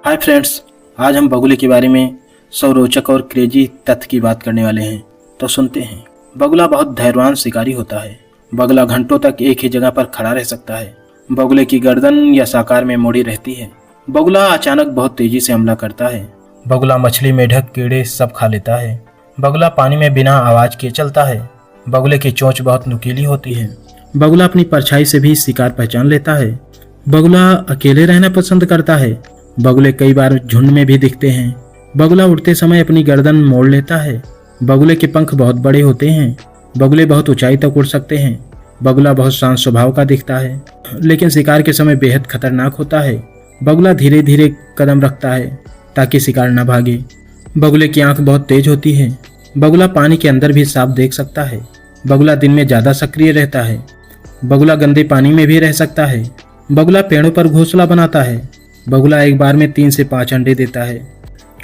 Hi friends, आज हम बगुले के बारे में 100 रोचक और क्रेजी तथ्य की बात करने वाले हैं। तो सुनते हैं। बगुला बहुत धैर्यवान शिकारी होता है। बगुला घंटों तक एक ही जगह पर खड़ा रह सकता है। बगुले की गर्दन या साकार में मोड़ी रहती है। बगुला अचानक बहुत तेजी से हमला करता है। बगुला मछली, मेढक, कीड़े सब खा लेता है। बगुला पानी में बिना आवाज के चलता है। बगुले की चोंच बहुत नुकीली होती है। बगुला अपनी परछाई से भी शिकार पहचान लेता है। बगुला अकेले रहना पसंद करता है। बगुले कई बार झुंड में भी दिखते हैं। बगुला उड़ते समय अपनी गर्दन मोड़ लेता है। बगुले के पंख बहुत बड़े होते हैं। बगुले बहुत ऊंचाई तक उड़ सकते हैं। बगुला बहुत शांत स्वभाव का दिखता है, लेकिन शिकार के समय बेहद खतरनाक होता है। बगुला धीरे धीरे कदम रखता है ताकि शिकार न भागे। बगुले की आंख बहुत तेज होती है। बगुला पानी के अंदर भी साफ देख सकता है। बगुला दिन में ज्यादा सक्रिय रहता है। बगुला गंदे पानी में भी रह सकता है। बगुला पेड़ों पर घोंसला बनाता है। बगुला एक बार में 3 से 5 अंडे देता है।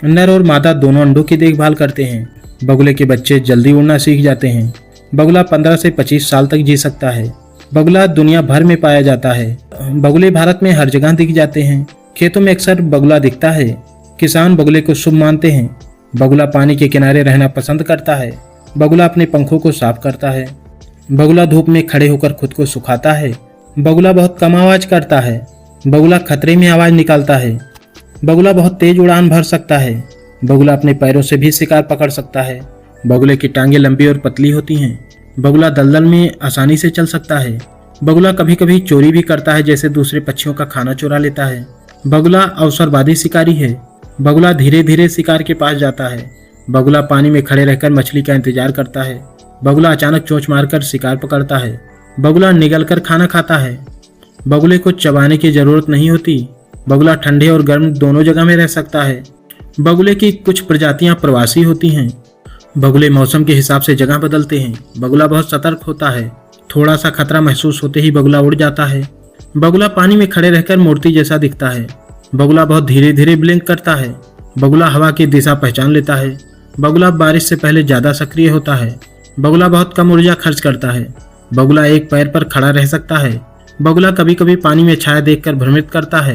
नर और मादा दोनों अंडों की देखभाल करते हैं। बगुले के बच्चे जल्दी उड़ना सीख जाते हैं। बगुला 15 से 25 साल तक जी सकता है। बगुला दुनिया भर में पाया जाता है। बगुले भारत में हर जगह दिख जाते हैं। खेतों में अक्सर बगुला दिखता है। किसान बगुले को शुभ मानते हैं। बगुला पानी के किनारे रहना पसंद करता है। बगुला अपने पंखों को साफ करता है। बगुला धूप में खड़े होकर खुद को सुखाता है। बगुला बहुत कम आवाज करता है। बगुला खतरे में आवाज निकालता है। बगुला बहुत तेज उड़ान भर सकता है। बगुला अपने पैरों से भी शिकार पकड़ सकता है। बगुले की टांगें लंबी और पतली होती हैं। बगुला दलदल में आसानी से चल सकता है। बगुला कभी कभी चोरी भी करता है, जैसे दूसरे पक्षियों का खाना चुरा लेता है। बगुला अवसरवादी शिकारी है। बगुला धीरे धीरे शिकार के पास जाता है। बगुला पानी में खड़े रहकर मछली का इंतजार करता है। बगुला अचानक चोंच मारकर शिकार पकड़ता है। बगुला निगलकर खाना खाता है। बगुले को चबाने की जरूरत नहीं होती। बगुला ठंडे और गर्म दोनों जगह में रह सकता है। बगुले की कुछ प्रजातियां प्रवासी होती हैं। बगुले मौसम के हिसाब से जगह बदलते हैं। बगुला बहुत सतर्क होता है। थोड़ा सा खतरा महसूस होते ही बगुला उड़ जाता है। बगुला पानी में खड़े रहकर मूर्ति जैसा दिखता है। बगुला बहुत धीरे धीरे ब्लिंक करता है। बगुला हवा की दिशा पहचान लेता है। बगुला बारिश से पहले ज्यादा सक्रिय होता है। बगुला बहुत कम ऊर्जा खर्च करता है। बगुला एक पैर पर खड़ा रह सकता है। बगुला कभी कभी पानी में छाया देखकर भ्रमित करता है।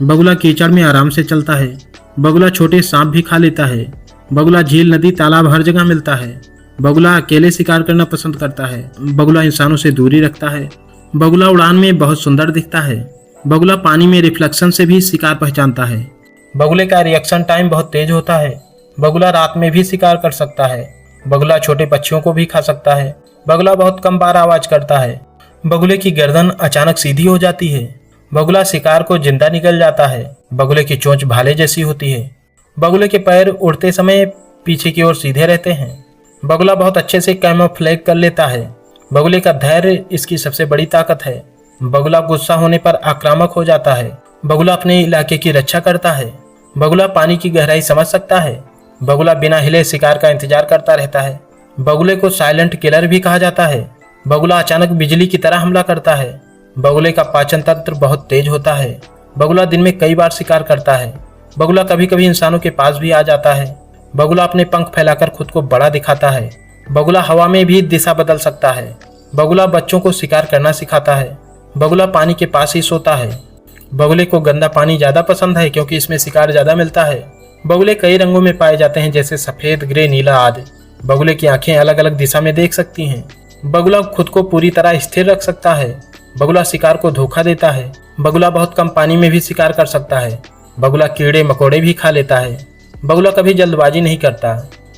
बगुला कीचड़ में आराम से चलता है। बगुला छोटे सांप भी खा लेता है। बगुला झील, नदी, तालाब हर जगह मिलता है। बगुला अकेले शिकार करना पसंद करता है। बगुला इंसानों से दूरी रखता है। बगुला उड़ान में बहुत सुंदर दिखता है। बगुला पानी में रिफ्लेक्शन से भी शिकार पहचानता है। बगुले का रिएक्शन टाइम बहुत तेज होता है। बगुला रात में भी शिकार कर सकता है। बगुला छोटे पक्षियों को भी खा सकता है। बगुला बहुत कम बार आवाज करता है। बगुले की गर्दन अचानक सीधी हो जाती है। बगुला शिकार को जिंदा निगल जाता है। बगुले की चोंच भाले जैसी होती है। बगुले के पैर उड़ते समय पीछे की ओर सीधे रहते हैं। बगुला बहुत अच्छे से कैमोफ्लेज कर लेता है। बगुले का धैर्य इसकी सबसे बड़ी ताकत है। बगुला गुस्सा होने पर आक्रामक हो जाता है। बगुला अपने इलाके की रक्षा करता है। बगुला पानी की गहराई समझ सकता है। बगुला बिना हिले शिकार का इंतजार करता रहता है। बगुले को साइलेंट किलर भी कहा जाता है। बगुला अचानक बिजली की तरह हमला करता है। बगुले का पाचन तंत्र बहुत तेज होता है। बगुला दिन में कई बार शिकार करता है। बगुला कभी कभी इंसानों के पास भी आ जाता है। बगुला अपने पंख फैलाकर खुद को बड़ा दिखाता है। बगुला हवा में भी दिशा बदल सकता है। बगुला बच्चों को शिकार करना सिखाता है। बगुला पानी के पास ही सोता है। बगुले को गंदा पानी ज्यादा पसंद है, क्योंकि इसमें शिकार ज्यादा मिलता है। बगुले कई रंगों में पाए जाते हैं, जैसे सफेद, ग्रे, नीला आदि। बगुले की आंखें अलग अलग दिशा में देख सकती हैं। बगुला खुद को पूरी तरह स्थिर रख सकता है। बगुला शिकार को धोखा देता है। बगुला बहुत कम पानी में भी शिकार कर सकता है। बगुला कीड़े मकोड़े भी खा लेता है। बगुला कभी जल्दबाजी नहीं करता।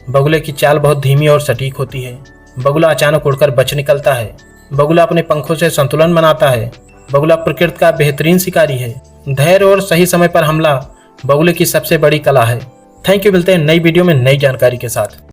बगुले की चाल बहुत धीमी और सटीक होती है। बगुला अचानक उड़कर बच निकलता है। बगुला अपने पंखों से संतुलन बनाता है। बगुला प्रकृति का बेहतरीन शिकारी है। धैर्य और सही समय पर हमला बगुले की सबसे बड़ी कला है। Thank you. मिलते हैं नई वीडियो में नई जानकारी के साथ।